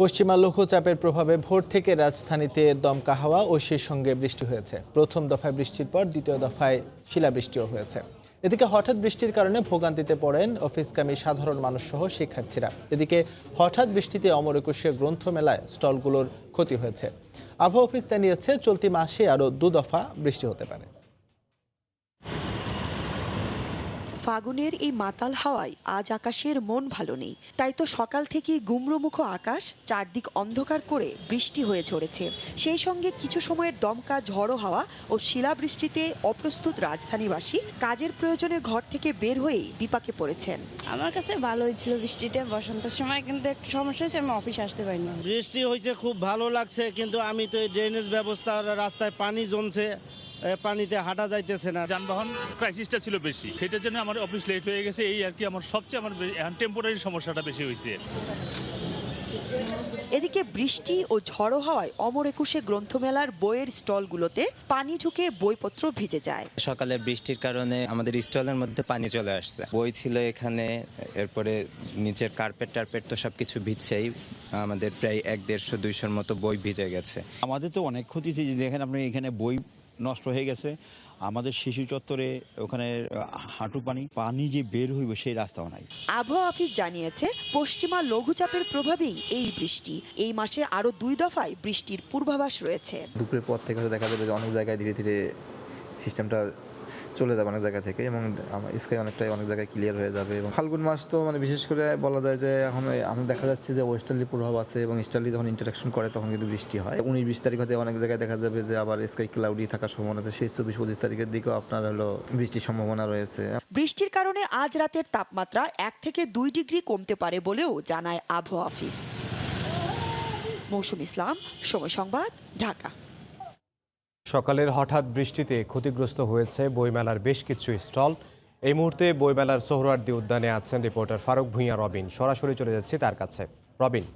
পশ্চিমা লঘুচাপের প্রভাবে ভোর থেকে রাজধানীতে দমকা হাওয়া ও সেই সঙ্গে বৃষ্টি হয়েছে। প্রথম দফায় বৃষ্টির পর দ্বিতীয় দফায় শিলাবৃষ্টিও হয়েছে। এদিকে হঠাৎ বৃষ্টির কারণে ভোগান্তিতে পড়েন অফিসগামী সাধারণ মানুষ সহ শিক্ষার্থীরা। এদিকে হঠাৎ বৃষ্টিতে অমর একুশে গ্রন্থমেলায় স্টলগুলোর ক্ষতি হয়েছে। আবহাওয়া অফিস জানিয়েছে চলতি মাসে আরও 2 দফা বৃষ্টি হতে পারে। ফাগুনের এই মাতাল হাওয়ায় আজ আকাশের মন ভালো নেই। তাই তো সকাল থেকেই গুমরোমুখো আকাশ, চারদিক অন্ধকার করে বৃষ্টি হয়ে ঝরেছে। সেই সঙ্গে কিছু সময়ের দমকা ঝড়ো হাওয়া ও শিলাবৃষ্টিতে অপ্রস্তুত রাজধানীবাসী কাজের প্রয়োজনে ঘর থেকে বের হয়েই বিপাকে পড়েছেন। আমার কাছে ভালো হয়েছিল বৃষ্টিটা, বসন্তের সময় কিন্তু একটু সমস্যা হয়েছে, আমি অফিস আসতে পারিনি। বৃষ্টি হয়েছে, খুব ভালো লাগছে, কিন্তু আমি তো এই ড্রেনেজ ব্যবস্থা, রাস্তায় পানি জমছে, পানিতে হাঁটা যাইতেছে না। যানবাহন ক্রাইসিসটা ছিল বেশি, সেটার জন্য আমার অফিস লেট হয়ে গেছে। এই আর কি আমার সবচেয়ে এখন টেম্পোরারি সমস্যাটা বেশি হয়েছে। এদিকে বৃষ্টি ও ঝড়ো হাওয়ায় অমর একুশে গ্রন্থমেলার বইয়ের স্টলগুলোতে পানি ঢুকে বইপত্র ভিজে যায়। সকালে বৃষ্টির কারণে আমাদের স্টলের মধ্যে পানি চলে আসছে। বই ছিল এখানে, এরপরে নিচের কার্পেট টার্পেট তো সবকিছু ভিজছেই। আমাদের প্রায় 100-150-200 মতো বই ভিজে গেছে। আমাদের তো অনেক ক্ষতি হয়েছে। দেখেন আপনি, এখানে বই নষ্ট হয়ে গেছে। আমাদের শিশু চত্বরে ওখানে হাঁটু পানি যে বের হইবে সেই রাস্তাও নাই। আবহাওয়া অফিস জানিয়েছে পশ্চিমা লঘুচাপের প্রভাবেই এই বৃষ্টি। এই মাসে আরো 2 দফায় বৃষ্টির পূর্বাভাস রয়েছে। দুপুরের পর থেকে দেখা যাবে যে অনেক জায়গায় ধীরে ধীরে সিস্টেমটা চলে যাবে অনেক জায়গা থেকে, এবং স্কাই অনেক জায়গায় ক্লিয়ার হয়ে যাবে। এবং ফাল্গুন মাস তো বিশেষ করে বলা যায় যে এখন আমরা দেখা যাচ্ছে যে ওয়েস্টার্লি প্রভাব আছে, এবং ইস্টার্লি যখন ইন্টারাকশন করে তখন কিন্তু বৃষ্টি হয়। 19-20 তারিখ হতে অনেক জায়গায় দেখা যাবে যে আবার স্কাই ক্লাউডি থাকার সম্ভাবনা আছে। সেই 24-25 তারিখের দিকেও আপনার বৃষ্টির সম্ভাবনা রয়েছে। বৃষ্টির কারণে আজ রাতের তাপমাত্রা 1 থেকে 2 ডিগ্রি কমতে পারে বলেও জানায় আবহাওয়া অফিস। মৌসুম ইসলাম, সময় সংবাদ, ঢাকা। সকালের হঠাৎ বৃষ্টিতে ক্ষতিগ্রস্ত হয়েছে বইমেলার বেশ কিছু স্টল। এই মুহূর্তে বইমেলার সোহরাওয়ার্দী উদ্যানে আছেন রিপোর্টার ফারুক ভূঁইয়া রবিন। সরাসরি চলে যাচ্ছি তার কাছে। রবিন।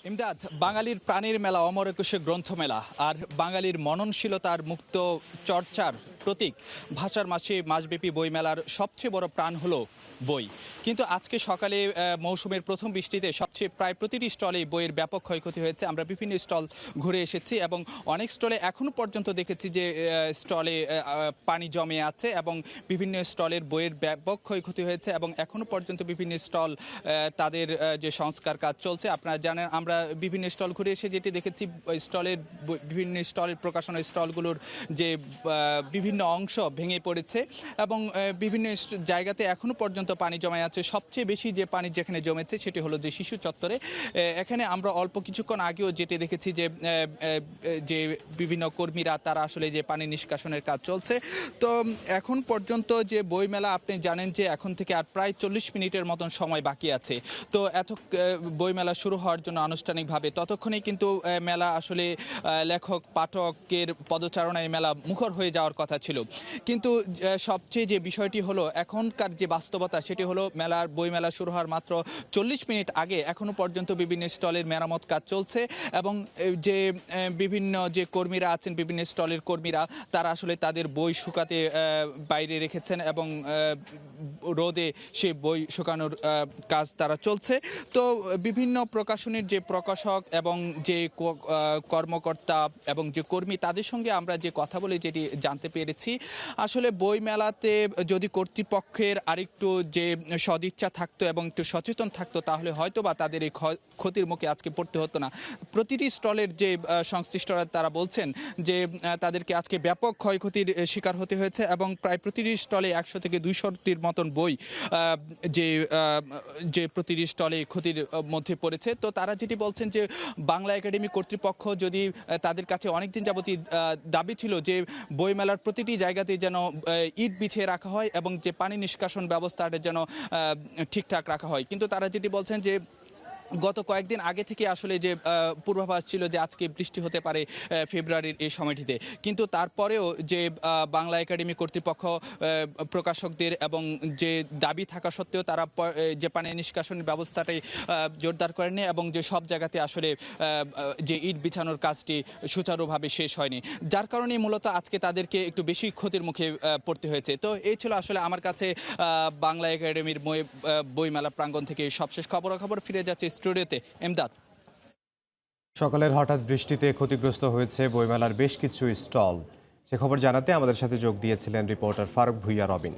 ইমদাদ, বাঙালির প্রাণীর মেলা অমর একুশে গ্রন্থমেলা আর বাঙালির মননশীলতার মুক্ত চর্চার প্রতীক ভাষার মাসব্যাপী বইমেলার সবচেয়ে বড় প্রাণ হলো বই। কিন্তু আজকে সকালে মৌসুমের প্রথম বৃষ্টিতে প্রায় প্রতিটি স্টলেই বইয়ের ব্যাপক ক্ষয়ক্ষতি হয়েছে। আমরা বিভিন্ন স্টল ঘুরে এসেছি এবং অনেক স্টলে এখনও পর্যন্ত দেখেছি যে স্টলে পানি জমে আছে এবং বিভিন্ন স্টলের বইয়ের ব্যাপক ক্ষয়ক্ষতি হয়েছে এবং এখনও পর্যন্ত বিভিন্ন স্টল তাদের যে সংস্কার কাজ চলছে। আপনারা জানেন, আমরা বিভিন্ন স্টল ঘুরে এসে যেটি দেখেছি, বিভিন্ন স্টলের প্রকাশনা স্টলগুলোর যে বিভিন্ন অংশ ভেঙে পড়েছে এবং বিভিন্ন জায়গাতে এখনো পর্যন্ত পানি জমে আছে। সবচেয়ে বেশি যে পানি যেখানে জমেছে সেটি হলো যে শিশু চত্বরে। এখানে আমরা অল্প কিছুক্ষণ আগেও যেটি দেখেছি যে বিভিন্ন কর্মীরা তারা আসলে যে পানি নিষ্কাশনের কাজ চলছে। তো এখন পর্যন্ত যে বইমেলা, আপনি জানেন যে এখন থেকে আর প্রায় 40 মিনিটের মতন সময় বাকি আছে। তো বইমেলা শুরু হওয়ার জন্য আনুষ্ঠানিকভাবে ততক্ষণেই কিন্তু মেলা আসলে লেখক পাঠকের পদচারণায় মেলা মুখর হয়ে যাওয়ার কথা ছিল। কিন্তু সবচেয়ে যে বিষয়টি হলো এখনকার যে বাস্তবতা, সেটি হলো বইমেলা শুরু হওয়ার মাত্র 40 মিনিট আগে এখনো পর্যন্ত বিভিন্ন স্টলের মেরামত কাজ চলছে এবং যে বিভিন্ন যে কর্মীরা আছেন, বিভিন্ন স্টলের কর্মীরা, তারা আসলে তাদের বই শুকাতে বাইরে রেখেছেন এবং রোদে সেই বই শুকানোর কাজ তারা চলছে। তো বিভিন্ন প্রকাশনীর যে প্রকাশক এবং যে কর্মকর্তা এবং যে কর্মী, তাদের সঙ্গে আমরা যে কথা বলে যেটি জানতে পেরেছি, আসলে বই মেলাতে যদি কর্তৃপক্ষের আরেকটু যে সদিচ্ছা থাকতো এবং একটু সচেতন থাকতো, তাহলে হয়তো বা তাদের এই ক্ষতির মুখে আজকে পড়তে হতো না। প্রতিটি স্টলের যে সংশ্লিষ্টরা তারা বলছেন যে তাদেরকে আজকে ব্যাপক ক্ষয়ক্ষতির শিকার হতে হয়েছে এবং প্রায় প্রতিটি স্টলে 100 থেকে 200টির মতন বই যে প্রতিটি স্টলে ক্ষতির মধ্যে পড়েছে। তো তারা যেটি বলছেন যে বাংলা একাডেমি কর্তৃপক্ষ যদি তাদের কাছে অনেকদিন যাবতই দাবি ছিল যে বইমেলার প্রতিটি জায়গাতে যেন ইট বিছিয়ে রাখা হয় এবং যে পানি নিষ্কাশন ব্যবস্থাটা যেন ঠিকঠাক রাখা হয়। কিন্তু তারা যেটি বলছেন যে গত কয়েকদিন আগে থেকে আসলে যে পূর্বাভাস ছিল যে আজকে বৃষ্টি হতে পারে ফেব্রুয়ারির এই সময়টিতে, কিন্তু তারপরেও যে বাংলা একাডেমি কর্তৃপক্ষ প্রকাশকদের এবং যে দাবি থাকা সত্ত্বেও তারা যে পানি নিষ্কাশন ব্যবস্থাটাই জোরদার করেনি এবং যে সব জায়গাতে আসলে যে ইট বিছানোর কাজটি সুচারুভাবে শেষ হয়নি, যার কারণে মূলত আজকে তাদেরকে একটু বেশি ক্ষতির মুখে পড়তে হয়েছে। তো এই ছিল আসলে আমার কাছে বাংলা একাডেমির বইমেলা প্রাঙ্গণ থেকে সবশেষ খবরাখবর। ফিরে যাচ্ছে স্টুডিওতে। এমদাদ। সকালের হঠাৎ বৃষ্টিতে ক্ষতিগ্রস্ত হয়েছে বইমেলার বেশ কিছু স্টল। সে খবর জানাতে আমাদের সাথে যোগ দিয়েছিলেন রিপোর্টার ফারুক ভুইয়া রবিন।